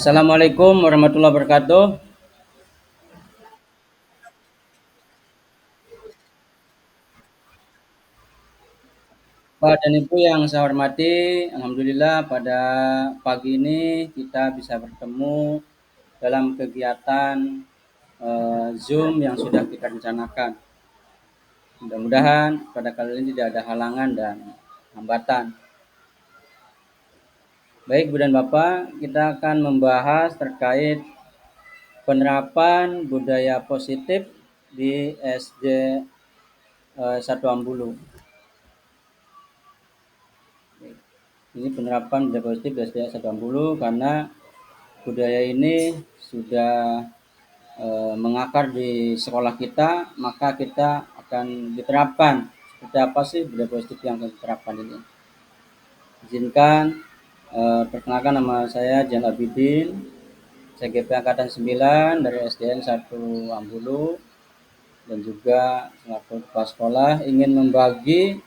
Assalamualaikum warahmatullahi wabarakatuh. Bapak dan Ibu yang saya hormati, alhamdulillah pada pagi ini kita bisa bertemu dalam kegiatan Zoom yang sudah kita rencanakan. Mudah-mudahan pada kali ini tidak ada halangan dan hambatan. Baik, Bu dan Bapak, kita akan membahas terkait penerapan budaya positif di SD 1 Ambulu. Ini penerapan budaya positif di SD 1 Ambulu karena budaya ini sudah mengakar di sekolah kita, maka kita akan diterapkan. Seperti apa sih budaya positif yang akan diterapkan ini? Izinkan perkenalkan, nama saya Jan Abidin, CGP Angkatan 9 dari SDN 1 Ambulu, dan juga selaku kepala sekolah ingin membagi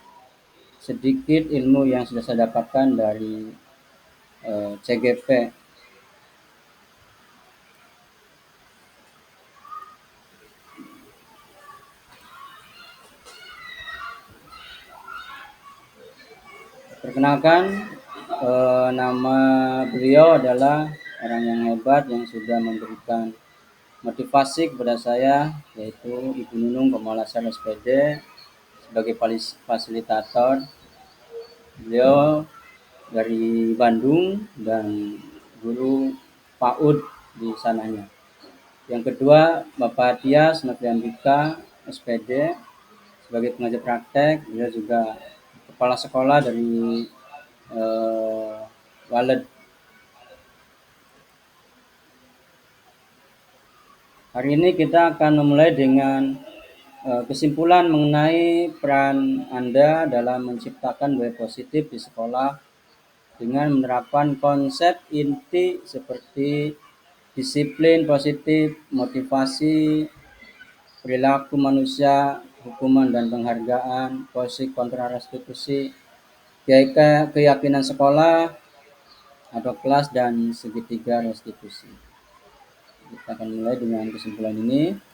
sedikit ilmu yang sudah saya dapatkan dari CGP. Perkenalkan, nama beliau adalah orang yang hebat yang sudah memberikan motivasi kepada saya, yaitu Ibu Nunung Pemalasan SPD sebagai fasilitator. Beliau dari Bandung dan guru PAUD di sananya. Yang kedua, Bapak Tias Noviandika SPD sebagai pengajar praktek. Beliau juga kepala sekolah dari Waled. Hari ini kita akan memulai dengan kesimpulan mengenai peran Anda dalam menciptakan budaya positif di sekolah dengan menerapkan konsep inti seperti disiplin positif, motivasi, perilaku manusia, hukuman dan penghargaan, posisi kontra restitusi, keyakinan sekolah atau kelas, dan segitiga restitusi. Kita akan mulai dengan kesimpulan ini.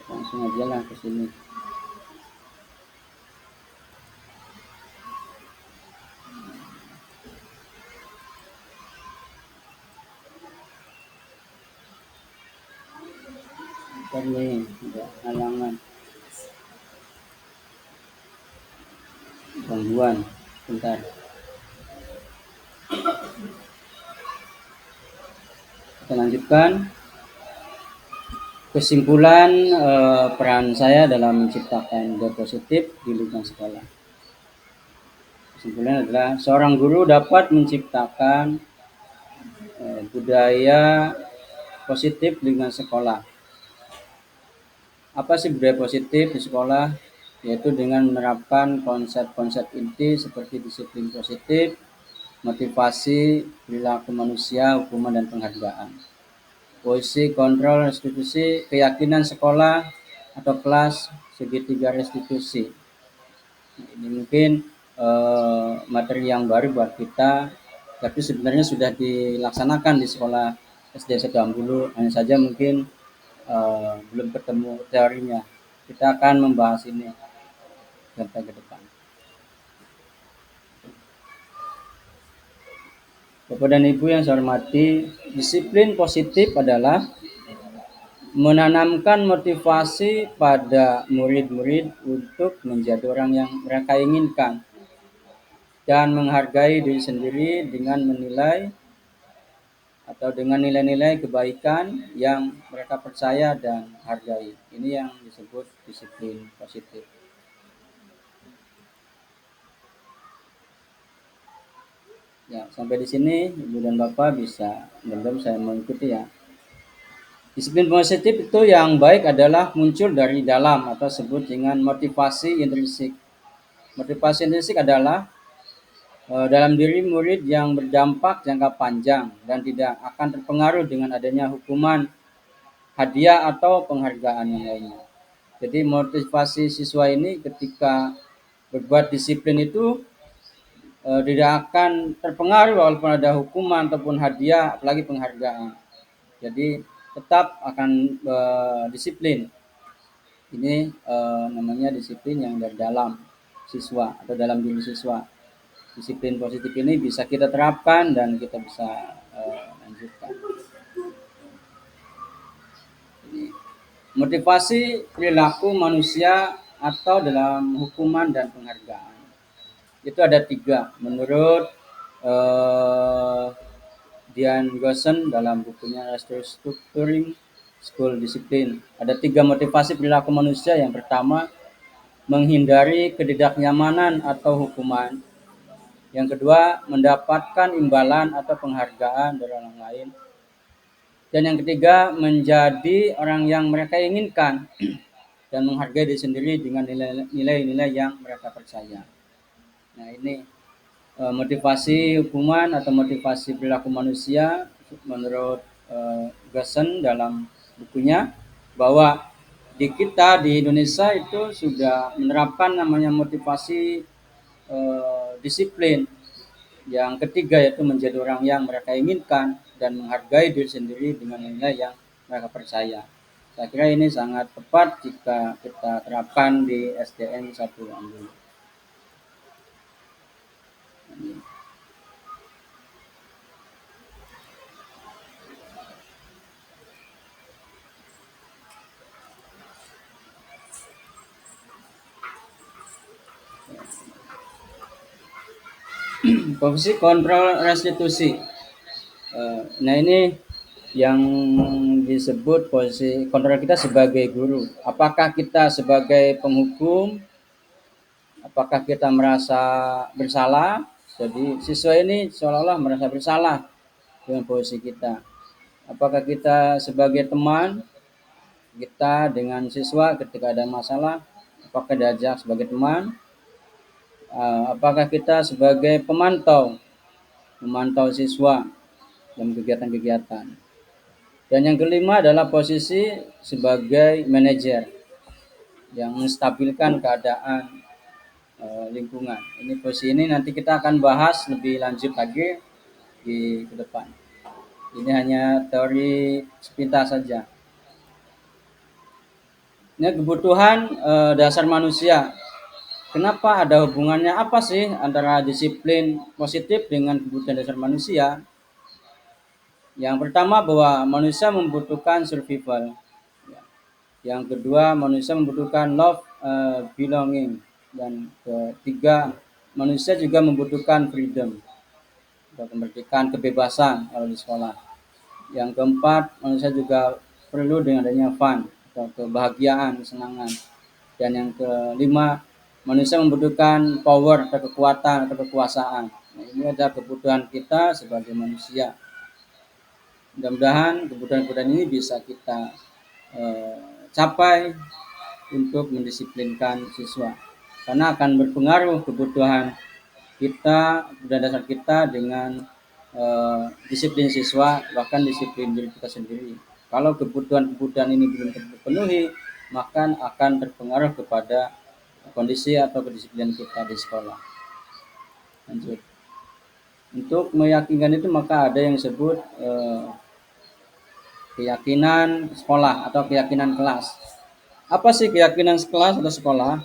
Langsung aja lah ke sini. Ini ada halangan, gangguan. Bentar. Kita lanjutkan. Kesimpulan peran saya dalam menciptakan budaya positif di lingkungan sekolah. Kesimpulan adalah seorang guru dapat menciptakan budaya positif di lingkungan sekolah. Apa sih budaya positif di sekolah? Yaitu dengan menerapkan konsep-konsep inti seperti disiplin positif, motivasi, perilaku manusia, hukuman dan penghargaan. Posisi kontrol restitusi, keyakinan sekolah atau kelas, segitiga restitusi. Ini mungkin materi yang baru buat kita, tapi sebenarnya sudah dilaksanakan di sekolah SD 1 Ambulu, hanya saja mungkin belum ketemu teorinya. Kita akan membahas ini sampai ke depan. Bapak dan Ibu yang saya hormati, disiplin positif adalah menanamkan motivasi pada murid-murid untuk menjadi orang yang mereka inginkan dan menghargai diri sendiri dengan menilai atau dengan nilai-nilai kebaikan yang mereka percaya dan hargai. Ini yang disebut disiplin positif. Ya, sampai di sini Ibu dan Bapak bisa belum saya mengikuti ya. Disiplin positif itu yang baik adalah muncul dari dalam atau sebut dengan motivasi intrinsik. Motivasi intrinsik adalah dalam diri murid yang berdampak jangka panjang dan tidak akan terpengaruh dengan adanya hukuman, hadiah atau penghargaan yang lainnya. Jadi motivasi siswa ini ketika berbuat disiplin itu tidak akan terpengaruh walaupun ada hukuman ataupun hadiah, apalagi penghargaan. Jadi tetap akan disiplin. Ini namanya disiplin yang dari dalam siswa atau dalam diri siswa. Disiplin positif ini bisa kita terapkan dan kita bisa lanjutkan. Jadi, motivasi perilaku manusia atau dalam hukuman dan penghargaan. Itu ada 3 menurut Dian Gossen dalam bukunya Restructuring School Discipline. Ada 3 motivasi perilaku manusia. Yang pertama, menghindari ketidaknyamanan atau hukuman. Yang kedua, mendapatkan imbalan atau penghargaan dari orang lain. Dan yang ketiga, menjadi orang yang mereka inginkan dan menghargai diri sendiri dengan nilai-nilai yang mereka percaya. Nah, ini motivasi hukuman atau motivasi perilaku manusia menurut Gossen dalam bukunya, bahwa di kita di Indonesia itu sudah menerapkan namanya motivasi disiplin. Yang ketiga yaitu menjadi orang yang mereka inginkan dan menghargai diri sendiri dengan nilai yang mereka percaya. Saya kira ini sangat tepat jika kita terapkan di SDN 1 Ambulu. Fungsi kontrol restitusi. Nah, ini yang disebut posisi kontrol kita sebagai guru. Apakah kita sebagai penghukum? Apakah kita merasa bersalah? Jadi siswa ini seolah-olah merasa bersalah dengan posisi kita. Apakah kita sebagai teman kita dengan siswa ketika ada masalah? Apakah diajak sebagai teman? Apakah kita sebagai memantau siswa dalam kegiatan-kegiatan? Dan yang kelima adalah posisi sebagai manajer yang menstabilkan keadaan lingkungan. Ini posisi ini nanti kita akan bahas lebih lanjut lagi di ke depan. Ini hanya teori sepintas saja. Ini kebutuhan dasar manusia. Kenapa ada hubungannya apa sih antara disiplin positif dengan kebutuhan dasar manusia? Yang pertama, bahwa manusia membutuhkan survival. Yang kedua, manusia membutuhkan love, belonging. Dan ketiga, manusia juga membutuhkan freedom atau kemerdekaan, kebebasan kalau di sekolah. Yang keempat, manusia juga perlu dengan adanya fun atau kebahagiaan, kesenangan. Dan yang kelima, manusia membutuhkan power atau kekuatan atau kekuasaan. Nah, ini adalah kebutuhan kita sebagai manusia. Mudah-mudahan kebutuhan-kebutuhan ini bisa kita capai untuk mendisiplinkan siswa, karena akan berpengaruh kebutuhan kita dan dasar kita dengan disiplin siswa, bahkan disiplin diri kita sendiri. Kalau kebutuhan-kebutuhan ini belum terpenuhi, maka akan terpengaruh kepada kondisi atau kedisiplinan kita di sekolah. Lanjut. Untuk meyakinkan itu maka ada yang disebut keyakinan sekolah atau keyakinan kelas. Apa sih keyakinan kelas atau sekolah?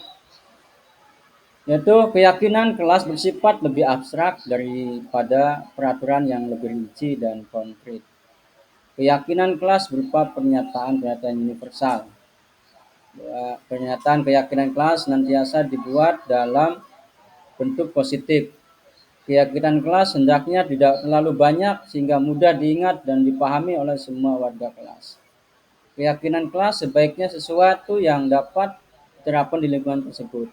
Yaitu keyakinan kelas bersifat lebih abstrak daripada peraturan yang lebih rinci dan konkret. Keyakinan kelas berupa pernyataan-pernyataan universal. Pernyataan keyakinan kelas senantiasa dibuat dalam bentuk positif Keyakinan kelas hendaknya tidak terlalu banyak sehingga mudah diingat dan dipahami oleh semua warga kelas. Keyakinan kelas sebaiknya sesuatu yang dapat diterapkan di lingkungan tersebut.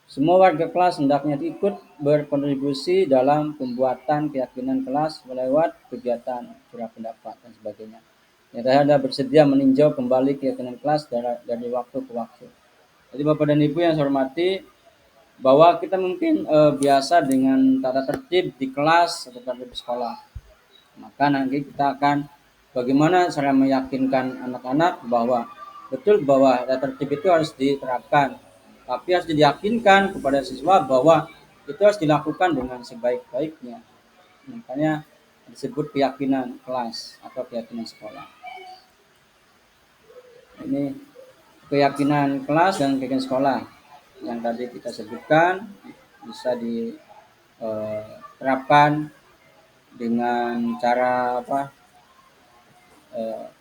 Semua warga kelas hendaknya ikut berkontribusi dalam pembuatan keyakinan kelas lewat kegiatan curah pendapat dan sebagainya. Yang ada bersedia meninjau kembali keyakinan kelas dari waktu ke waktu. Jadi Bapak dan Ibu yang saya hormati, bahwa kita mungkin biasa dengan tata tertib di kelas atau tertib di sekolah. Maka nanti kita akan bagaimana cara meyakinkan anak-anak bahwa betul bahwa tata tertib itu harus diterapkan, tapi harus diyakinkan kepada siswa bahwa itu harus dilakukan dengan sebaik-baiknya. Makanya disebut keyakinan kelas atau keyakinan sekolah. Ini keyakinan kelas dan keyakinan sekolah yang tadi kita sebutkan bisa diterapkan dengan cara apa,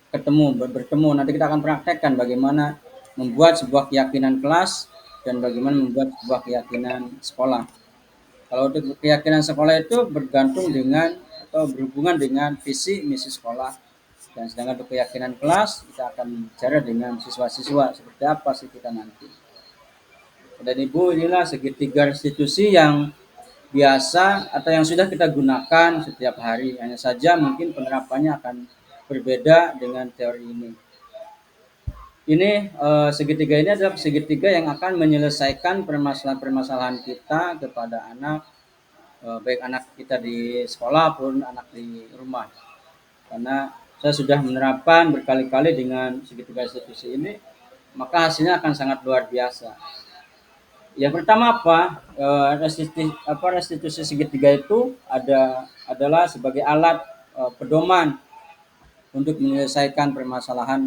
bertemu. Nanti kita akan praktekkan bagaimana membuat sebuah keyakinan kelas dan bagaimana membuat sebuah keyakinan sekolah. Kalau untuk keyakinan sekolah itu bergantung dengan atau berhubungan dengan visi misi sekolah, dan sedangkan untuk keyakinan kelas kita akan bicara dengan siswa-siswa seperti apa sih kita nanti. Dan Ibu, inilah segitiga restitusi yang biasa atau yang sudah kita gunakan setiap hari. Hanya saja mungkin penerapannya akan berbeda dengan teori ini. Segitiga ini adalah segitiga yang akan menyelesaikan permasalahan-permasalahan kita kepada anak, baik anak kita di sekolah pun anak di rumah. Karena saya sudah menerapkan berkali-kali dengan segitiga restitusi ini, maka hasilnya akan sangat luar biasa. Yang pertama apa? Restitusi segitiga itu adalah sebagai alat pedoman untuk menyelesaikan permasalahan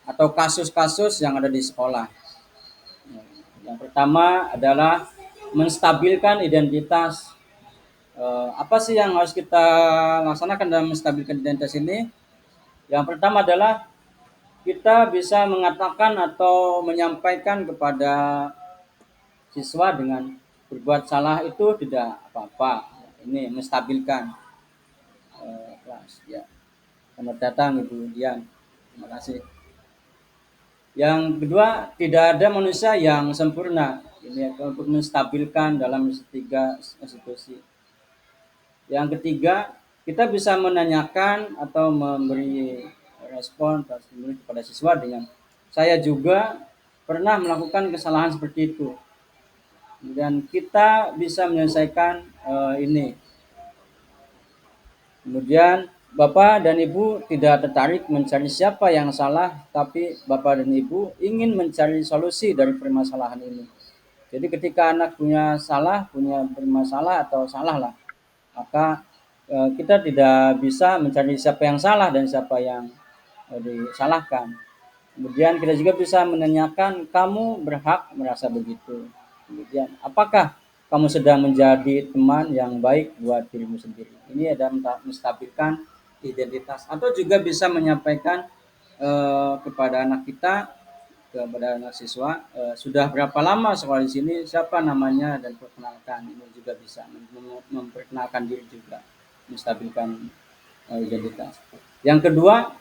atau kasus-kasus yang ada di sekolah. Yang pertama adalah menstabilkan identitas. Apa sih yang harus kita laksanakan dalam menstabilkan identitas ini? Yang pertama adalah kita bisa mengatakan atau menyampaikan kepada siswa dengan berbuat salah itu tidak apa-apa. Ini menstabilkan kelas. Ya. Selamat datang Ibu Dian. Terima kasih. Yang kedua, tidak ada manusia yang sempurna. Ini untuk menstabilkan dalam tiga institusi. Yang ketiga, kita bisa menanyakan atau memberi respon kepada siswa dengan saya juga pernah melakukan kesalahan seperti itu. Dan kita bisa menyelesaikan ini. Kemudian Bapak dan Ibu tidak tertarik mencari siapa yang salah, tapi Bapak dan Ibu ingin mencari solusi dari permasalahan ini. Jadi ketika anak punya bermasalah atau salah lah, maka kita tidak bisa mencari siapa yang salah dan siapa yang disalahkan. Kemudian kita juga bisa menanyakan, kamu berhak merasa begitu. Kemudian, apakah kamu sedang menjadi teman yang baik buat dirimu sendiri? Ini adalah menstabilkan identitas. Atau juga bisa menyampaikan kepada anak kita, kepada anak siswa, sudah berapa lama sekolah di sini, siapa namanya, dan perkenalkan. Ini juga bisa memperkenalkan diri juga, menstabilkan identitas. Yang kedua,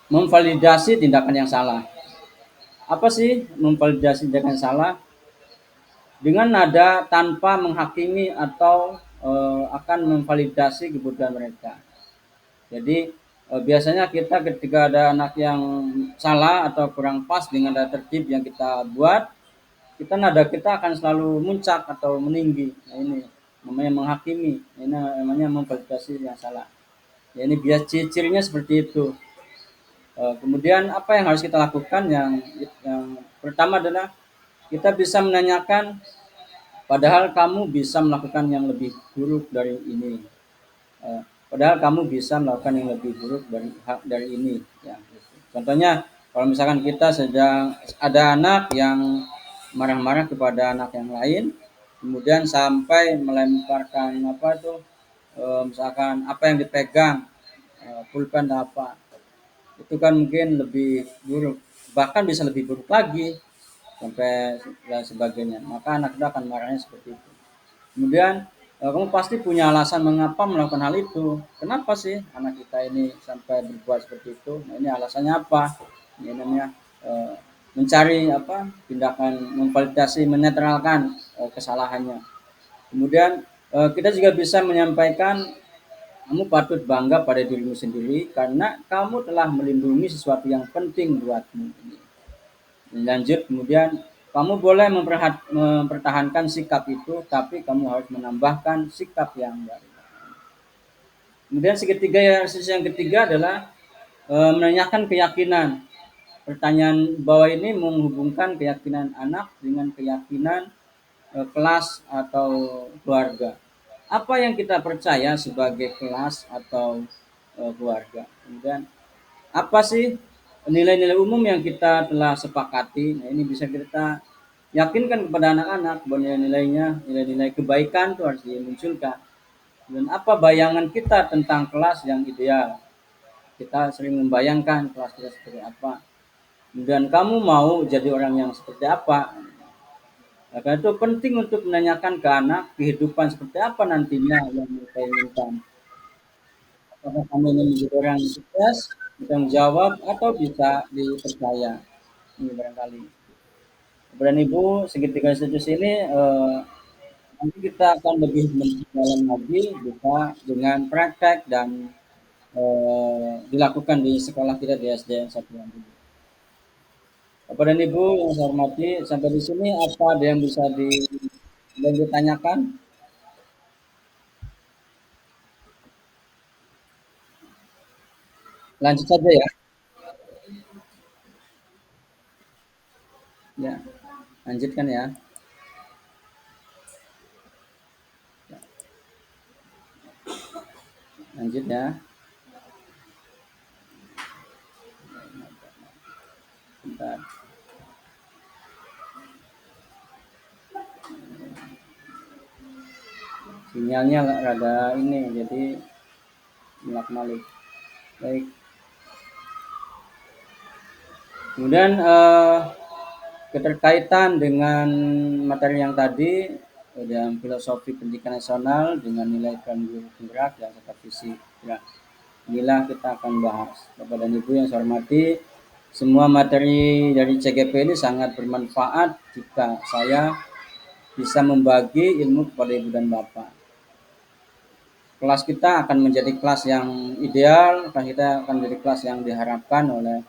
memvalidasi tindakan yang salah. Apa sih memvalidasi tindakan yang salah? Dengan nada tanpa menghakimi atau akan memvalidasi kebutuhan mereka. Jadi biasanya kita ketika ada anak yang salah atau kurang pas dengan tata tertib yang kita buat, nada kita akan selalu muncak atau meninggi. Nah, ini namanya menghakimi, ini namanya memvalidasi yang salah. Ya, ini bias cirinya seperti itu. Kemudian apa yang harus kita lakukan? Yang pertama adalah kita bisa menanyakan, padahal kamu bisa melakukan yang lebih buruk dari ini. Padahal kamu bisa melakukan yang lebih buruk dari ini. Ya. Contohnya, kalau misalkan kita sedang ada anak yang marah-marah kepada anak yang lain, kemudian sampai melemparkan misalkan apa yang dipegang, pulpen apa, itu kan mungkin lebih buruk, bahkan bisa lebih buruk lagi sampai dan sebagainya. Maka anak itu akan marahnya seperti itu. Kemudian kamu pasti punya alasan mengapa melakukan hal itu. Kenapa sih anak kita ini sampai berbuat seperti itu? Nah, ini alasannya apa? Ini namanya eh, mencari apa? Tindakan memvalidasi, menetralkan kesalahannya. Kemudian kita juga bisa menyampaikan kamu patut bangga pada dirimu sendiri karena kamu telah melindungi sesuatu yang penting buatmu. Lanjut, kemudian kamu boleh mempertahankan sikap itu, tapi kamu harus menambahkan sikap yang baru. Kemudian segitiga ya, sisi yang ketiga adalah menanyakan keyakinan. Pertanyaan bawah ini menghubungkan keyakinan anak dengan keyakinan kelas atau keluarga. Apa yang kita percaya sebagai kelas atau keluarga? Kemudian apa sih nilai-nilai umum yang kita telah sepakati? Nah, ini bisa kita yakinkan kepada anak-anak bahwa nilai-nilainya, nilai-nilai kebaikan itu harus dimunculkan. Dan apa bayangan kita tentang kelas yang ideal? Kita sering membayangkan kelas kita seperti apa. Dan kamu mau jadi orang yang seperti apa? Nah, karena itu penting untuk menanyakan ke anak kehidupan seperti apa nantinya yang mereka inginkan. Apakah kamu ingin menjadi orang yang sukses, bertanggung jawab, atau bisa dipercaya? Ini barangkali. Kemudian Ibu, segitiga institusi ini nanti kita akan lebih mendalam lagi bisa dengan praktek dan dilakukan di sekolah kita di SDN Satuan Ibu. Bapak dan Ibu yang saya hormati, sampai di sini apa ada yang bisa ditanyakan? Lanjut saja ya. Ya, lanjutkan ya. Lanjut ya. Bentar. Sinyalnya rada ini, jadi melak-malik. Baik. Kemudian keterkaitan dengan materi yang tadi dalam filosofi pendidikan nasional dengan nilai peran guru penggerak dan serta visi. Ya, inilah kita akan bahas. Bapak dan Ibu yang saya hormati, semua materi dari CGP ini sangat bermanfaat jika saya bisa membagi ilmu kepada Ibu dan Bapak. Kelas kita akan menjadi kelas yang ideal, kelas kita akan menjadi kelas yang diharapkan oleh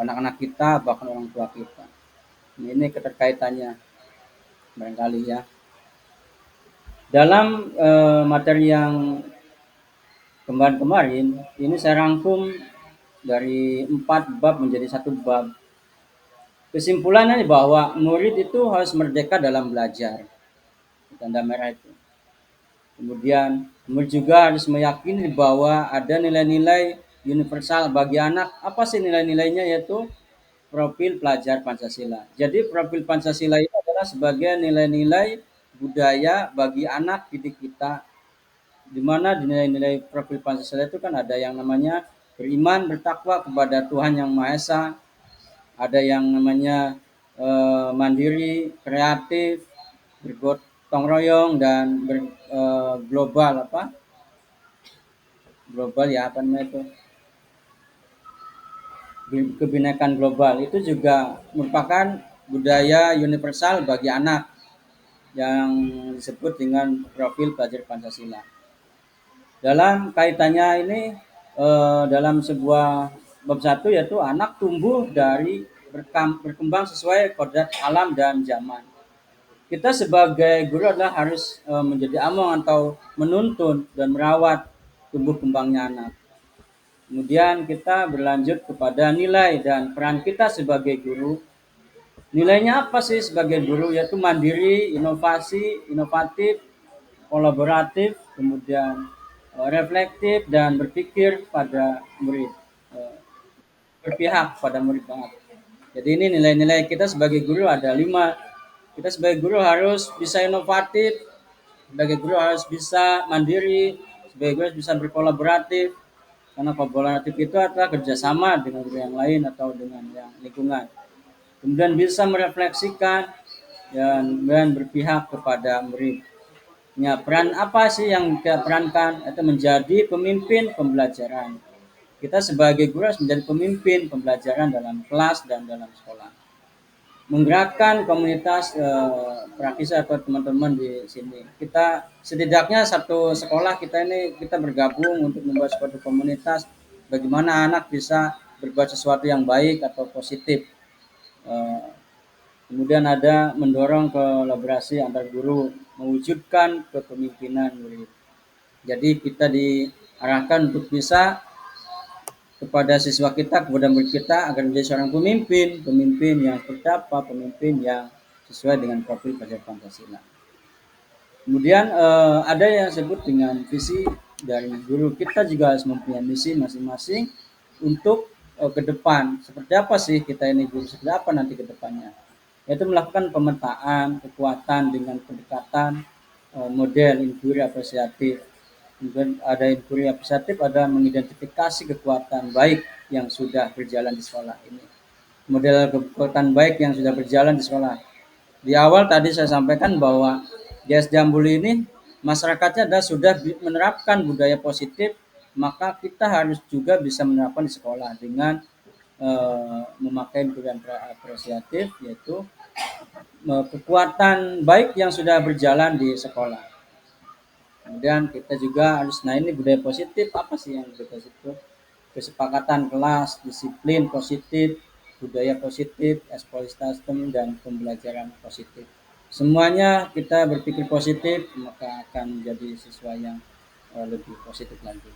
anak-anak kita, bahkan orang tua kita. Ini keterkaitannya barangkali ya. Dalam materi yang kemarin, ini saya rangkum dari 4 bab menjadi 1 bab. Kesimpulannya bahwa murid itu harus merdeka dalam belajar. Tanda merah itu. Kemudian murid juga harus meyakini bahwa ada nilai-nilai universal bagi anak. Apa sih nilai-nilainya? Yaitu profil pelajar Pancasila. Jadi profil Pancasila itu adalah sebagai nilai-nilai budaya bagi anak didik kita, di mana di nilai-nilai profil Pancasila itu kan ada yang namanya beriman, bertakwa kepada Tuhan Yang Maha Esa, ada yang namanya mandiri, kreatif, bergotong royong, dan global apa? Global ya apa namanya itu? Kebinekaan global itu juga merupakan budaya universal bagi anak yang disebut dengan profil pelajar Pancasila. Dalam kaitannya ini dalam sebuah bab 1 yaitu anak tumbuh dari berkembang sesuai kodrat alam dan zaman. Kita sebagai guru adalah harus menjadi among atau menuntun dan merawat tumbuh kembangnya anak. Kemudian kita berlanjut kepada nilai dan peran kita sebagai guru. Nilainya apa sih sebagai guru? Yaitu mandiri, inovasi, inovatif, kolaboratif, kemudian reflektif dan berpikir pada murid, eh, berpihak pada murid banget. Jadi ini nilai-nilai kita sebagai guru ada 5. Kita sebagai guru harus bisa inovatif, sebagai guru harus bisa mandiri, sebagai guru harus bisa berkolaboratif, karena kolaboratif itu adalah kerjasama dengan guru yang lain atau dengan yang lingkungan. Kemudian bisa merefleksikan dan berpihak kepada murid. Ya, peran apa sih yang kita perankan? Itu menjadi pemimpin pembelajaran. Kita sebagai guru harus menjadi pemimpin pembelajaran dalam kelas dan dalam sekolah. Menggerakkan komunitas praktisi atau teman-teman di sini. Kita setidaknya satu sekolah kita ini kita bergabung untuk membuat suatu komunitas bagaimana anak bisa berbuat sesuatu yang baik atau positif. Eh, Kemudian ada mendorong kolaborasi antar guru, mewujudkan kepemimpinan murid. Jadi kita diarahkan untuk bisa kepada siswa kita, kepada murid kita agar menjadi seorang pemimpin, pemimpin yang terdapat, pemimpin yang sesuai dengan profil pelajar Pancasila. Kemudian ada yang disebut dengan visi dari guru. Kita juga harus mempunyai misi masing-masing untuk ke depan. Seperti apa sih kita ini guru? Seperti apa nanti ke depannya? Yaitu melakukan pemetaan kekuatan dengan pendekatan model inquiry apresiatif. Kemudian ada inquiry apresiatif, ada mengidentifikasi kekuatan baik yang sudah berjalan di sekolah ini. Model kekuatan baik yang sudah berjalan di sekolah. Di awal tadi saya sampaikan bahwa di SD Ambulu ini masyarakatnya sudah menerapkan budaya positif, maka kita harus juga bisa menerapkan di sekolah dengan memakai budaya apresiatif, yaitu kekuatan baik yang sudah berjalan di sekolah. Kemudian kita juga harus, nah ini budaya positif, apa sih yang budaya positif? Kesepakatan kelas, disiplin positif, budaya positif, eksploitasi sistem, dan pembelajaran positif. Semuanya kita berpikir positif, maka akan menjadi siswa yang lebih positif lagi.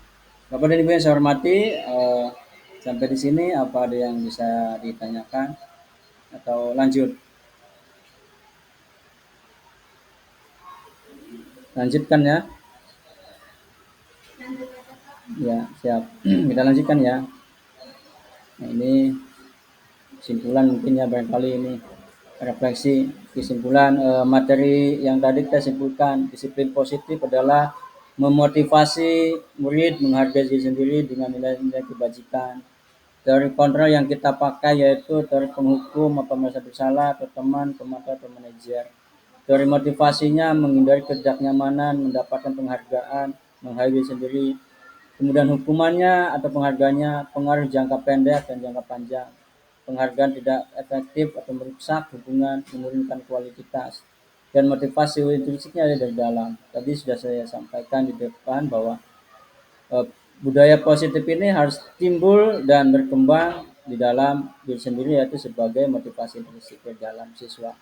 Bapak dan Ibu yang saya hormati, sampai di sini apa ada yang bisa ditanyakan atau lanjut? Lanjutkan ya. Ya, siap. Kita lanjutkan ya. Nah, ini kesimpulan mungkin ya, barangkali ini refleksi kesimpulan materi yang tadi kita simpulkan. Disiplin positif adalah memotivasi murid menghargai diri sendiri dengan nilai-nilai kebajikan. Teori kontrol yang kita pakai yaitu teori penghukum, apa merasa bersalah, atau teman, pemantau, atau manajer. Teori motivasinya menghindari ketidaknyamanan, mendapatkan penghargaan, menghargai diri sendiri. Kemudian hukumannya atau penghargaannya pengaruh jangka pendek dan jangka panjang. Penghargaan tidak efektif atau merusak hubungan, menurunkan kualitas. Dan motivasi intrinsiknya ada dari dalam. Tadi sudah saya sampaikan di depan bahwa eh, budaya positif ini harus timbul dan berkembang di dalam diri sendiri, yaitu sebagai motivasi intrinsik di dalam siswa.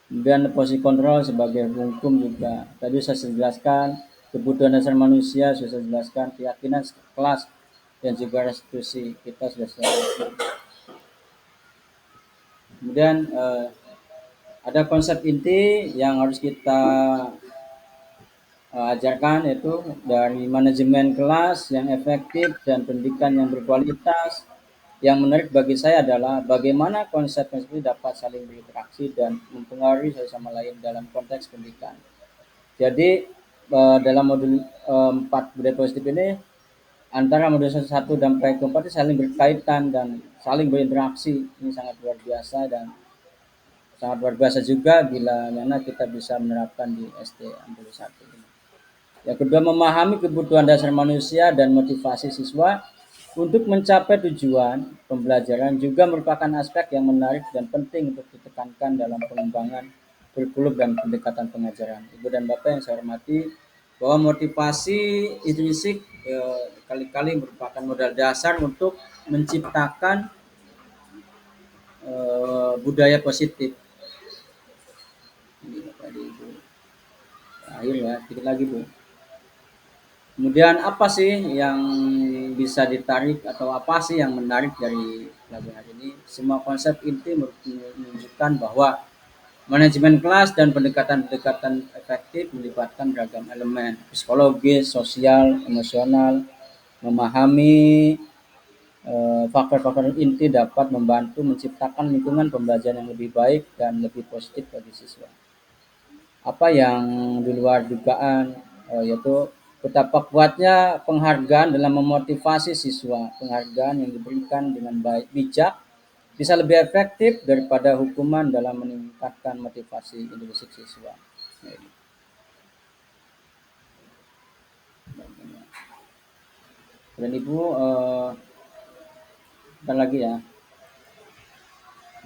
Kemudian posisi kontrol sebagai hukum juga. Tadi saya jelaskan kebutuhan dasar manusia, sudah saya jelaskan keyakinan kelas dan juga restitusi kita sudah jelaskan. Kemudian ada konsep inti yang harus kita ajarkan, yaitu dari manajemen kelas yang efektif dan pendidikan yang berkualitas. Yang menarik bagi saya adalah bagaimana konsep-konsep ini dapat saling berinteraksi dan mempengaruhi satu sama lain dalam konteks pendidikan. Jadi dalam modul 4 budaya positif ini, antara modul 1 sampai ke 4 saling berkaitan dan saling berinteraksi. Ini sangat luar biasa, dan sangat luar biasa juga bila mana kita bisa menerapkan di SD Ambulu 1 ini. Yang kedua, memahami kebutuhan dasar manusia dan motivasi siswa untuk mencapai tujuan pembelajaran juga merupakan aspek yang menarik dan penting untuk ditekankan dalam pengembangan kurikulum dan pendekatan pengajaran. Ibu dan Bapak yang saya hormati, bahwa motivasi intrinsik kali-kali merupakan modal dasar untuk menciptakan budaya positif. Ini Bapak Ibu. Akhir ya, sedikit lagi Bu. Kemudian apa sih yang bisa ditarik atau apa sih yang menarik dari pelajaran hari ini? Semua konsep inti menunjukkan bahwa manajemen kelas dan pendekatan-pendekatan efektif melibatkan beragam elemen psikologis, sosial, emosional. Memahami faktor-faktor inti dapat membantu menciptakan lingkungan pembelajaran yang lebih baik dan lebih positif bagi siswa. Apa yang di luar dugaan, yaitu betapa kuatnya penghargaan dalam memotivasi siswa. Penghargaan yang diberikan dengan baik bijak bisa lebih efektif daripada hukuman dalam meningkatkan motivasi intrinsik siswa. Dan Ibu, bentar lagi ya.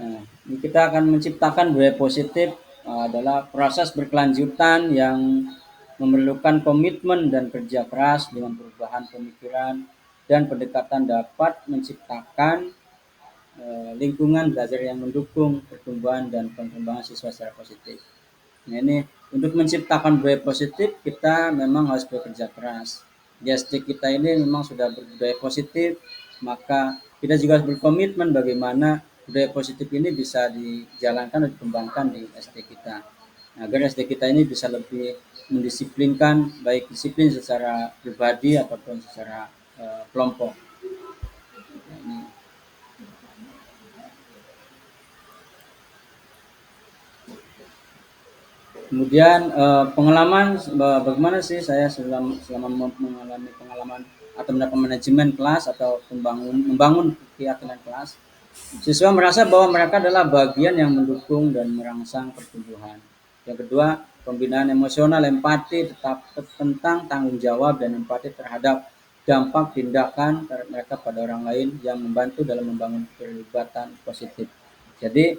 Nah, ini kita akan menciptakan budaya positif adalah proses berkelanjutan yang memerlukan komitmen dan kerja keras dengan perubahan pemikiran dan pendekatan dapat menciptakan lingkungan belajar yang mendukung pertumbuhan dan perkembangan siswa secara positif. Nah, ini untuk menciptakan budaya positif kita memang harus bekerja keras. Di SD kita ini memang sudah berbudaya positif, maka kita juga harus berkomitmen bagaimana budaya positif ini bisa dijalankan dan dikembangkan di SD kita. Nah, agar SD kita ini bisa lebih mendisiplinkan, baik disiplin secara pribadi ataupun secara kelompok. Nah, ini. Kemudian pengalaman bagaimana sih saya selama mengalami pengalaman atau mendapat manajemen kelas atau membangun keyakinan kelas. Siswa merasa bahwa mereka adalah bagian yang mendukung dan merangsang pertumbuhan. Yang kedua, pembinaan emosional empati tetap tentang tanggung jawab dan empati terhadap dampak tindakan mereka pada orang lain yang membantu dalam membangun keterlibatan positif. Jadi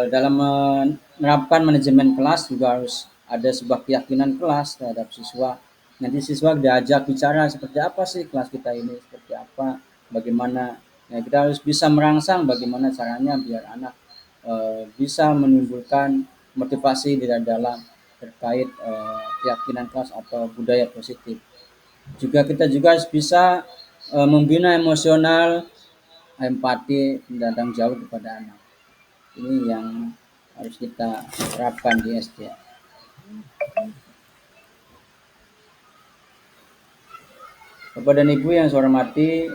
dalam menerapkan manajemen kelas juga harus ada sebuah keyakinan kelas terhadap siswa. Nanti siswa diajak bicara seperti apa sih kelas kita ini, seperti apa, bagaimana. Nah, kita harus bisa merangsang bagaimana caranya biar anak bisa menimbulkan motivasi di dalam terkait keyakinan kelas atau budaya positif. Juga kita juga harus bisa membina emosional, empati, dan tanggung jawab kepada anak. Ini yang harus kita terapkan di SD. Bapak dan Ibu yang saya hormati,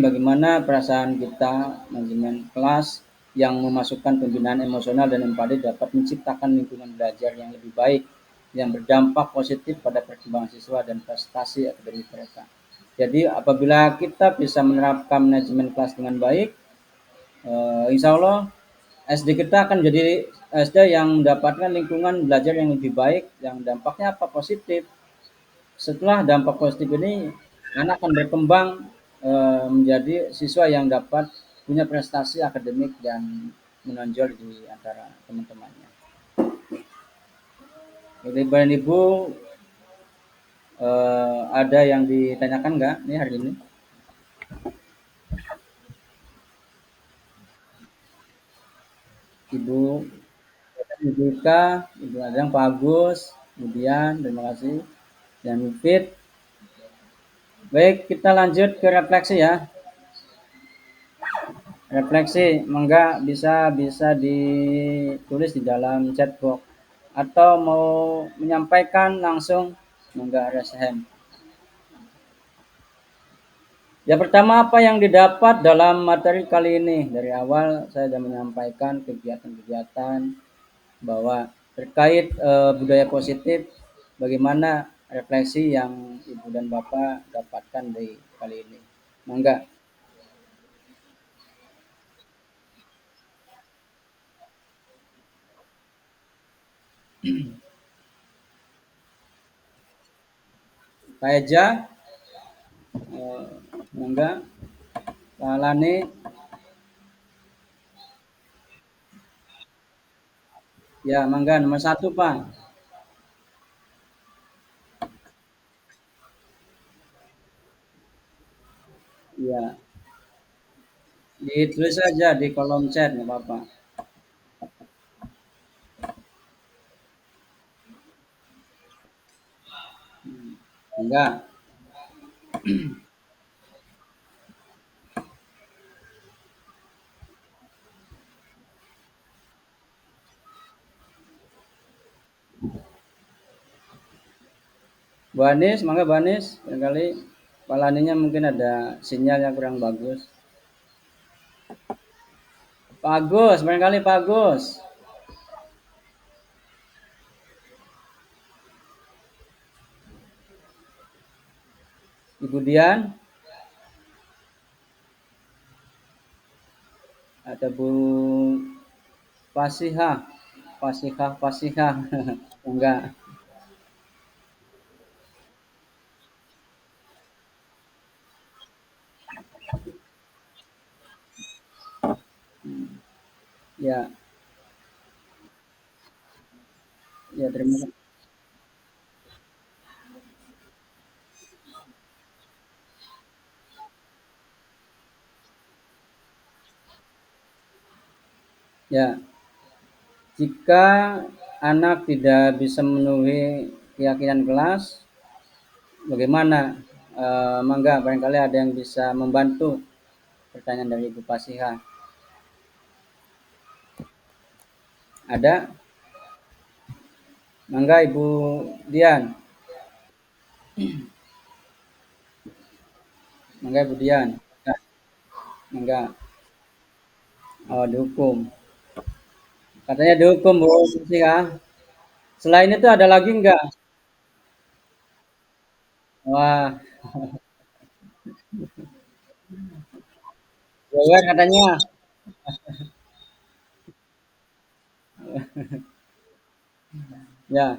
bagaimana perasaan kita manajemen kelas yang memasukkan pembinaan emosional dan empati dapat menciptakan lingkungan belajar yang lebih baik yang berdampak positif pada perkembangan siswa dan prestasi akademik mereka. Jadi apabila kita bisa menerapkan manajemen kelas dengan baik, insya Allah SD kita akan jadi SD yang mendapatkan lingkungan belajar yang lebih baik, yang dampaknya apa? Positif. Setelah dampak positif ini, anak akan berkembang menjadi siswa yang dapat punya prestasi akademik dan menonjol di antara teman-temannya. Jadi Bapak Ibu ada yang ditanyakan nggak nih hari ini? Ibu Ibu Ika, Ibu Adang, Pak Agus, kemudian terima kasih dan Mufid. Baik, kita lanjut ke refleksi ya. Refleksi, mangga bisa bisa ditulis di dalam chat box atau mau menyampaikan langsung, mangga raise hand. Ya pertama apa yang didapat dalam materi kali ini? Dari awal saya sudah menyampaikan kegiatan-kegiatan bahwa terkait budaya positif, bagaimana refleksi yang Ibu dan Bapak dapatkan dari kali ini. Mangga. Pak Eja, mangga. Pak Lani, ya mangga nomor satu Pak. Ya, ditulis saja di kolom chat nggak apa-apa. Enggak. Bu Anis, mangga Bu Anis. Barangkali palaninya mungkin ada sinyal yang kurang bagus. Pak Agus, barangkali Pak Agus. Ibu Dian, Ada Bu Fasihah, Fasihah, Fasihah. Enggak. Ya, ya terima kasih. Ya, jika anak tidak bisa memenuhi keyakinan kelas, bagaimana? Mangga barangkali ada yang bisa membantu pertanyaan dari Ibu Pasihah. Ada? Mangga Ibu Dian. Mangga Ibu Dian. Nah, mangga. Oh, dihukum. Katanya dihukum Bu Pasihah. Selain itu ada lagi enggak? Wah, jewer katanya. Ya,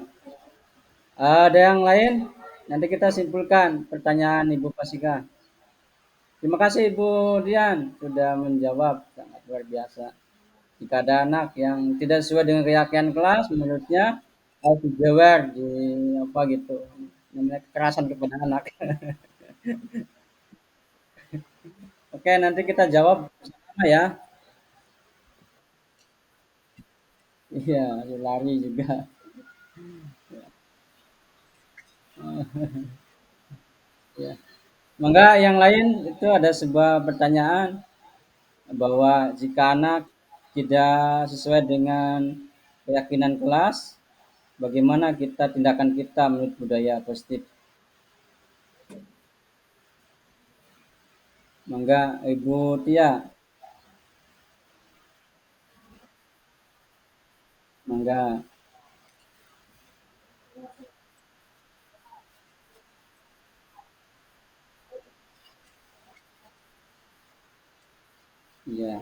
ada yang lain? Nanti kita simpulkan pertanyaan Ibu Pasika. Terima kasih Ibu Dian sudah menjawab sangat luar biasa. Jika ada anak yang tidak sesuai dengan keyakinan kelas, menurutnya harus dijewer di apa gitu, namanya kekerasan kepada anak. Oke, nanti kita jawab bersama ya. Iya, lari juga. Ya. Mangga yang lain itu ada sebuah pertanyaan bahwa jika anak tidak sesuai dengan keyakinan kelas, bagaimana kita tindakan kita menurut budaya positif? Mangga Ibu Tia, mangga. Iya,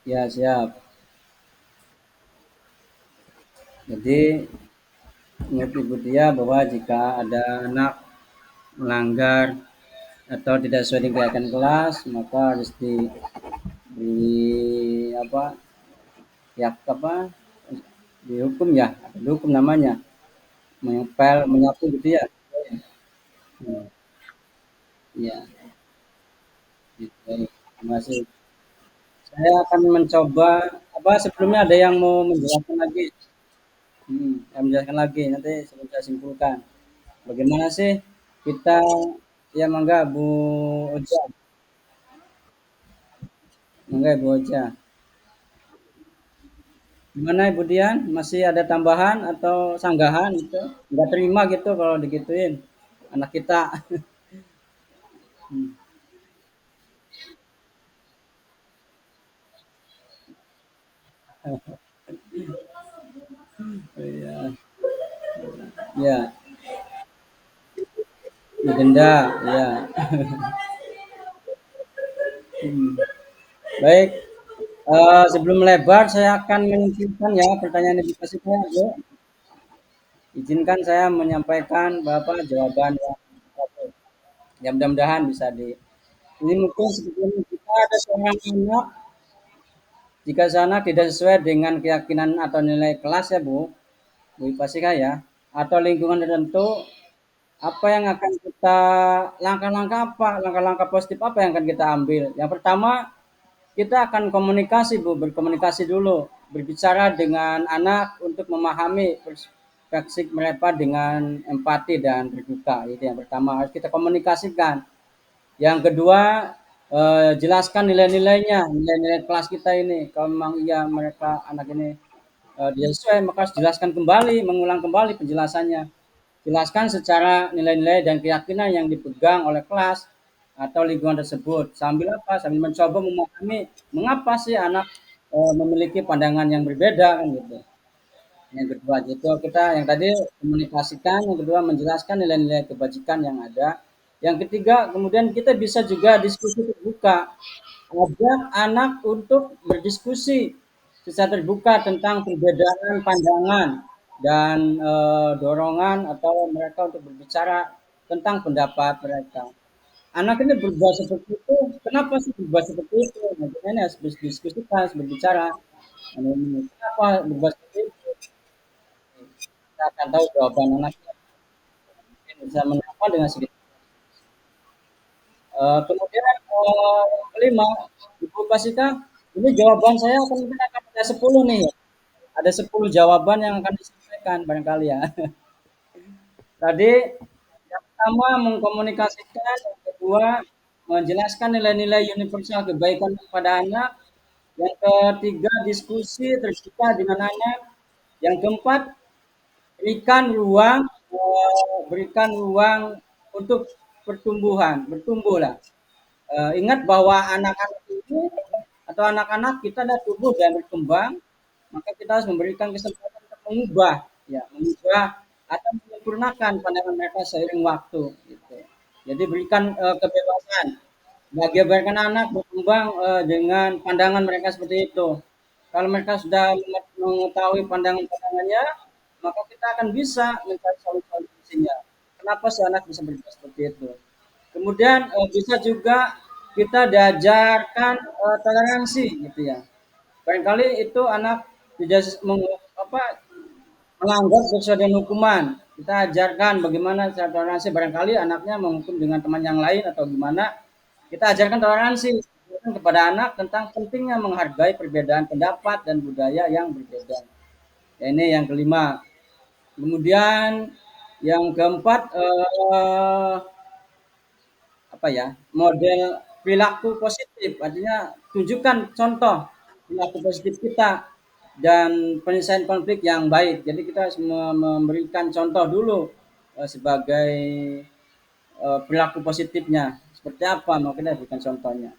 ya siap. Jadi menurut Ibu Tia bahwa jika ada anak melanggar atau tidak sesuai dengan keyakinan kelas, maka harus di apa ya apa dihukum ya, dihukum namanya, mengepel, menyapu gitu ya. Hmm, iya, gitu. Terima kasih. Saya akan mencoba apa sebelumnya ada yang mau menjelaskan lagi? Yang menjelaskan lagi nanti sebelum saya simpulkan. Bagaimana sih kita ya mangga Bu Oja, mangga Bu Oja. Gimana Ibu Dian? Masih ada tambahan atau sanggahan gitu? Nggak terima gitu kalau digituin anak kita. Hmm, iya, ya, didenda, ya. Hmm. Baik, sebelum melebar saya akan menyimpulkan ya pertanyaan Ibu kasih saya, Bu. Izinkan saya menyampaikan beberapa jawaban yang terakhir. Ya mudah-mudahan bisa di ini mungkin sebetulnya kita ada seorang anak jika sana tidak sesuai dengan keyakinan atau nilai kelas ya Bu Ipasika ya, atau lingkungan tertentu, apa yang akan kita langkah-langkah apa, langkah-langkah positif apa yang akan kita ambil? Yang pertama, kita akan komunikasi Bu, berkomunikasi dulu, berbicara dengan anak untuk memahami perspektif mereka dengan empati dan terbuka. Itu yang pertama harus kita komunikasikan. Yang kedua, jelaskan nilai-nilainya, nilai-nilai kelas kita ini. Kalau memang iya mereka anak ini tidak sesuai, maka harus jelaskan kembali, mengulang kembali penjelasannya. Jelaskan secara nilai-nilai dan keyakinan yang dipegang oleh kelas atau lingkungan tersebut. Sambil apa? Sambil mencoba memahami mengapa sih anak memiliki pandangan yang berbeda kan gitu. Yang kedua itu kita yang tadi komunikasikan, yang kedua menjelaskan nilai-nilai kebajikan yang ada. Yang ketiga kemudian kita bisa juga diskusi terbuka, ajak anak untuk berdiskusi secara terbuka tentang perbedaan pandangan dan dorongan atau mereka untuk berbicara tentang pendapat mereka. Anak ini berubah seperti itu, kenapa sih berubah seperti itu? Nah, kita ini harus berdiskusikan, harus berbicara. Kenapa berubah seperti itu? Kita akan tahu jawaban anaknya, mungkin bisa menerapkan dengan sedikit. Kemudian kelima, Ibu Pasika, ini jawaban saya akan mungkin akan ada 10 nih. Ada 10 jawaban yang akan disampaikan barangkali ya. Tadi yang pertama mengkomunikasikan, yang kedua menjelaskan nilai-nilai universal kebaikan kepada anak, yang ketiga diskusi terbuka dengan anak, yang keempat berikan ruang berikan ruang untuk pertumbuhan, bertumbuhlah. Ingat bahwa anak-anak itu atau anak-anak kita dah tumbuh dan berkembang, maka kita harus memberikan kesempatan untuk mengubah, ya, mengubah atau menyempurnakan pandangan mereka seiring waktu. Gitu. Jadi berikan kebebasan bagi biarkan anak berkembang dengan pandangan mereka seperti itu. Kalau mereka sudah mengetahui pandangan-pandangannya, maka kita akan bisa mencari solusinya. Kenapa si anak bisa berubah seperti itu? Kemudian bisa juga kita diajarkan toleransi gitu ya. Barangkali itu anak tidak apa, melanggar sesuai dengan hukuman. Kita ajarkan bagaimana cara toleransi. Barangkali anaknya menghukum dengan teman yang lain atau gimana. Kita ajarkan toleransi kepada anak tentang pentingnya menghargai perbedaan pendapat dan budaya yang berbeda. Ya, ini yang kelima. Kemudian yang keempat apa ya, model perilaku positif, artinya tunjukkan contoh perilaku positif kita dan penyelesaian konflik yang baik. Jadi kita harus memberikan contoh dulu sebagai perilaku positifnya seperti apa, mau kita berikan contohnya.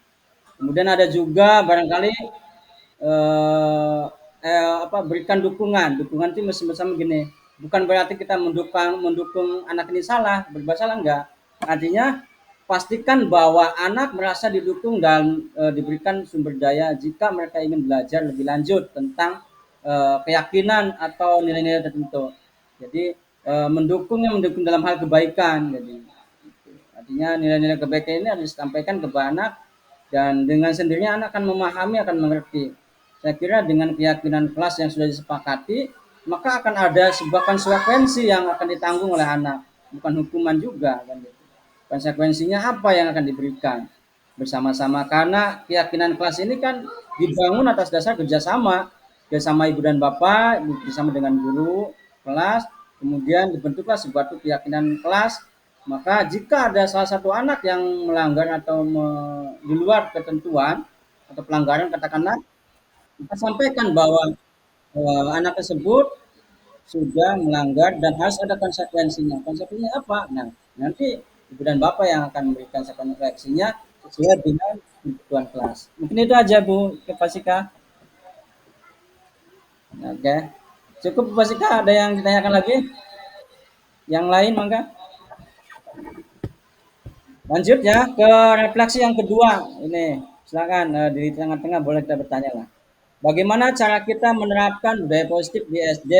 Kemudian ada juga barangkali eh, apa, berikan dukungan. Dukungan itu bersama gini, bukan berarti kita mendukung anak ini salah, berbuat salah, enggak. Artinya pastikan bahwa anak merasa didukung dan diberikan sumber daya jika mereka ingin belajar lebih lanjut tentang keyakinan atau nilai-nilai tertentu. Jadi mendukung dalam hal kebaikan. Jadi artinya nilai-nilai kebaikan ini harus disampaikan kepada anak dan dengan sendirinya anak akan memahami, akan mengerti. Saya kira dengan keyakinan kelas yang sudah disepakati, maka akan ada sebuah konsekuensi yang akan ditanggung oleh anak, bukan hukuman juga kan gitu. Konsekuensinya apa yang akan diberikan bersama-sama, karena keyakinan kelas ini kan dibangun atas dasar kerjasama, kerjasama ibu dan bapak, bersama dengan guru kelas, kemudian dibentuklah sebuah keyakinan kelas. Maka jika ada salah satu anak yang melanggar atau di luar ketentuan atau pelanggaran katakanlah, kita sampaikan bahwa anak tersebut sudah melanggar dan harus ada konsekuensinya. Konsekuensinya apa? Nah, nanti ibu dan bapak yang akan memberikan konsekuensinya sesuai dengan kebutuhan kelas. Mungkin itu aja Bu Pasika. Oke. Cukup Bu Pasika, ada yang ditanyakan lagi? Yang lain mangga? Lanjut ya ke refleksi yang kedua. Ini silakan di tengah-tengah boleh kita bertanya lah. Bagaimana cara kita menerapkan budaya positif di SD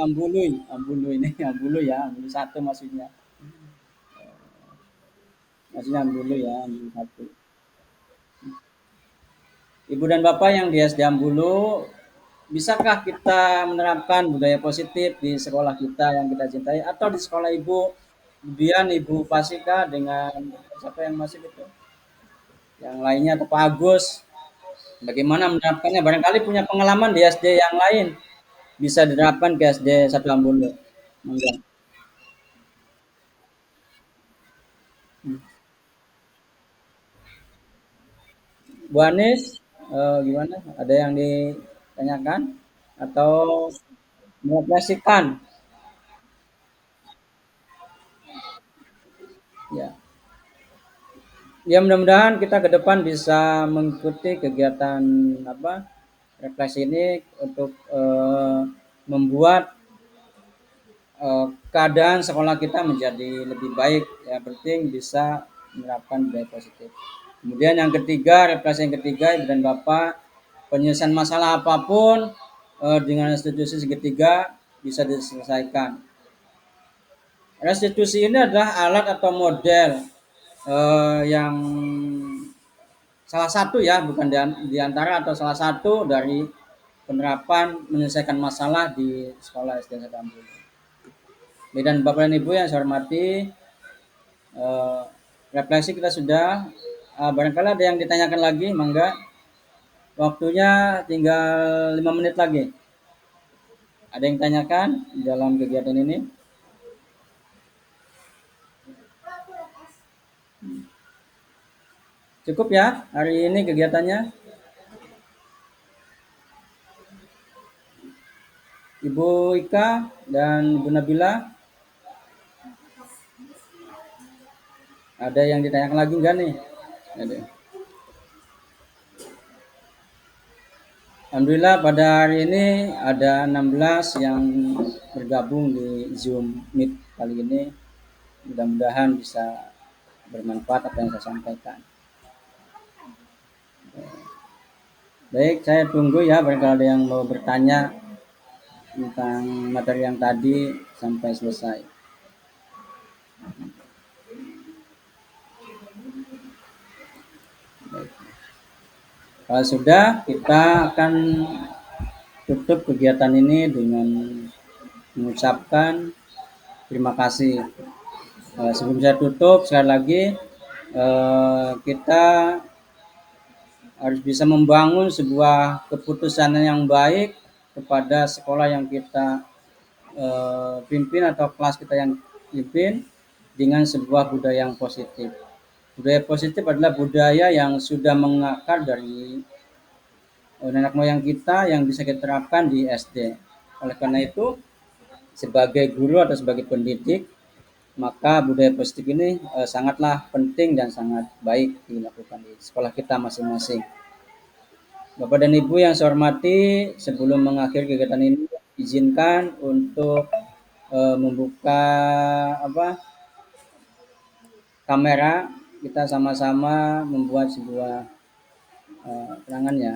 Ambului? Ambulu ini Ambulu ya, Ambulu satu maksudnya. Maksudnya Ambulu ya, Ambulu satu. Ibu dan Bapak yang di SD Ambulu, bisakah kita menerapkan budaya positif di sekolah kita yang kita cintai atau di sekolah Ibu? Kemudian Ibu Pasika dengan siapa yang masih itu? Yang lainnya atau Pak Agus? Bagaimana menerapkannya? Barangkali punya pengalaman di SD yang lain bisa diterapkan ke SD satu Ambulu. Monggo. Bu Anies, gimana? Ada yang ditanyakan atau merefleksikan? Ya, ya mudah-mudahan kita ke depan bisa mengikuti kegiatan apa? Refleksi ini untuk membuat keadaan sekolah kita menjadi lebih baik. Yang penting bisa menerapkan budaya positif. Kemudian yang ketiga, refleksi yang ketiga, Ibu dan Bapak, penyelesaian masalah apapun dengan restitusi segitiga bisa diselesaikan. Restitusi ini adalah alat atau model yang salah satu ya, bukan di antara atau salah satu dari penerapan menyelesaikan masalah di sekolah SD Sadambulu. Dan Bapak dan Ibu yang saya hormati, eh, refleksi kita sudah. Barangkali ada yang ditanyakan lagi, mangga. Waktunya tinggal 5 menit lagi. Ada yang tanyakan dalam kegiatan ini? Cukup ya hari ini kegiatannya. Ibu Ika dan Ibu Nabila, ada yang ditanyakan lagi enggak nih? Ada. Alhamdulillah pada hari ini ada 16 yang bergabung di Zoom Meet kali ini. Mudah-mudahan bisa bermanfaat apa yang saya sampaikan. Baik, saya tunggu ya barangkali ada yang mau bertanya tentang materi yang tadi sampai selesai. Baik. Kalau sudah, kita akan tutup kegiatan ini dengan mengucapkan terima kasih. Sebelum saya tutup, sekali lagi kita harus bisa membangun sebuah keputusan yang baik kepada sekolah yang kita pimpin atau kelas kita yang pimpin dengan sebuah budaya yang positif. Budaya positif adalah budaya yang sudah mengakar dari nenek moyang kita yang bisa kita terapkan di SD. Oleh karena itu, sebagai guru atau sebagai pendidik, maka budaya positif ini sangatlah penting dan sangat baik dilakukan di sekolah kita masing-masing. Bapak dan Ibu yang saya hormati, sebelum mengakhiri kegiatan ini, izinkan untuk membuka kamera, kita sama-sama membuat sebuah kenangan ya.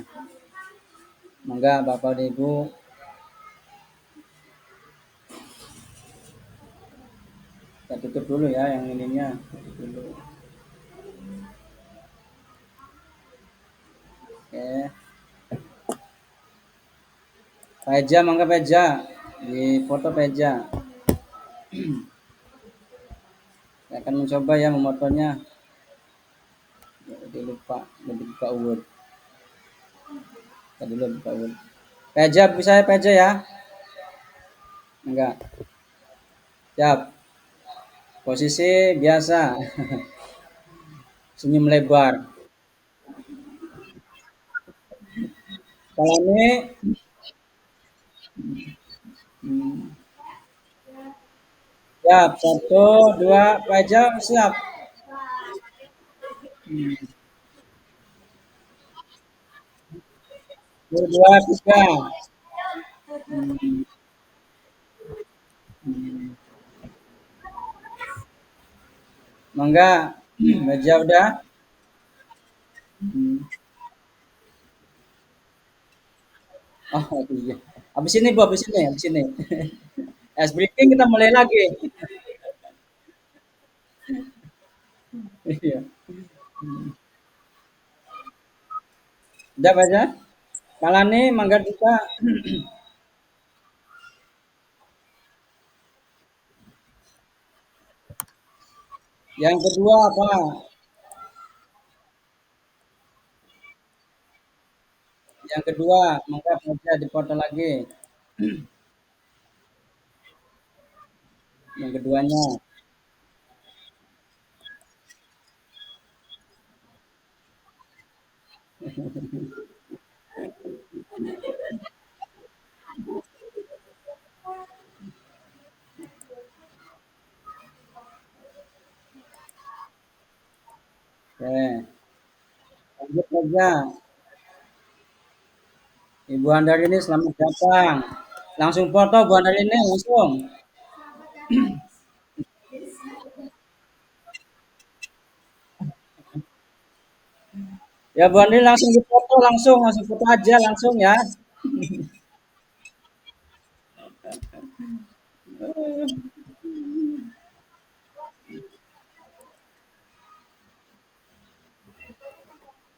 Mangga Bapak dan Ibu, kita tutup dulu ya yang ininya. Tutup dulu. Oke. Peja, mangga Peja. Di foto Peja. Saya akan mencoba ya memotonya. Jadi lupa, lebih buka Word. Tadi dulu buka Word. Peja, bisa ya Peja ya? Enggak. Siap. Posisi biasa. Senyum lebar. Kalau ini siap. Satu, dua, Peja siap. Dua, tiga. Mangga. Meja udah. Oh iya. Habis ini Bu, habis ini, habis ini. Es briefing kita mulai lagi. Iya. Udah Peja? Kalau ini mangga kita yang kedua apa? Yang kedua, mangga Peja dipoto lagi. Yang keduanya. Oke. Lanjut Peja. Ibu Andarini selamat datang. Langsung foto Bu Andarini langsung. Ya Bu Andarini langsung difoto langsung foto aja langsung ya.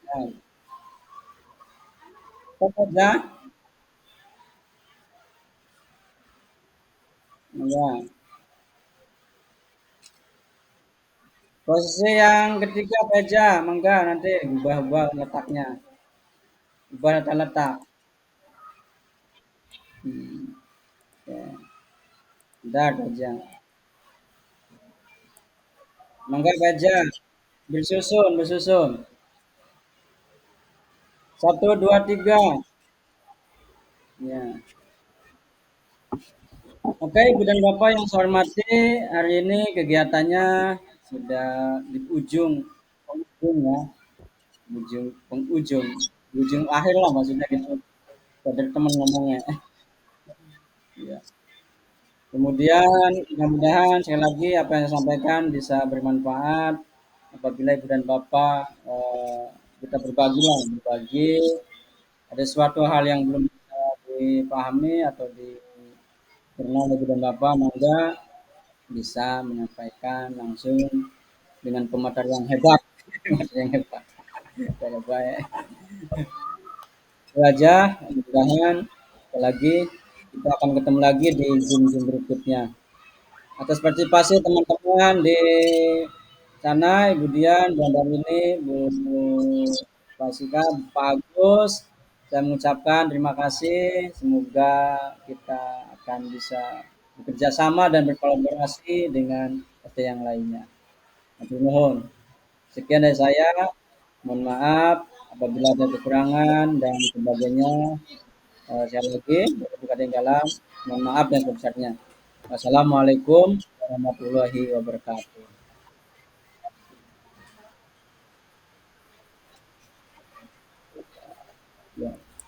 Nah, foto aja. Ya. Posisi yang ketiga aja, mangga nanti ubah-ubah letaknya, ubah letak-letak. Hmm, ya. Bentar aja. Mangga aja. Bersusun, bersusun. Satu, dua, tiga. Ya. Oke, Ibu dan Bapak yang saya hormati, hari ini kegiatannya sudah di ujung, penghujung ya, penghujung, ujung akhir lah maksudnya gitu. Pada teman ngomongnya. Ya. Kemudian mudah-mudahan sekali lagi apa yang saya sampaikan bisa bermanfaat apabila Ibu dan Bapak kita berbagi lah, berbagi ada suatu hal yang belum bisa dipahami atau dikenal Ibu dan Bapak, maka bisa menyampaikan langsung dengan pemateri yang hebat, pemateri yang hebat. Saya baik. Itu aja, mudah-mudahan sekali lagi kita akan ketemu lagi di Zoom-Zoom berikutnya. Atas partisipasi teman-teman di sana, Ibu Dian, Bu ini, Bu Basika, Pak Agus, saya mengucapkan terima kasih. Semoga kita akan bisa bekerja sama dan berkolaborasi dengan partai yang lainnya. Terima nuhun. Sekian dari saya. Mohon maaf apabila ada kekurangan dan sebagainya. Sekali lagi, bukan dalam. Mohon maaf dan sebesarnya. Wassalamualaikum warahmatullahi wabarakatuh.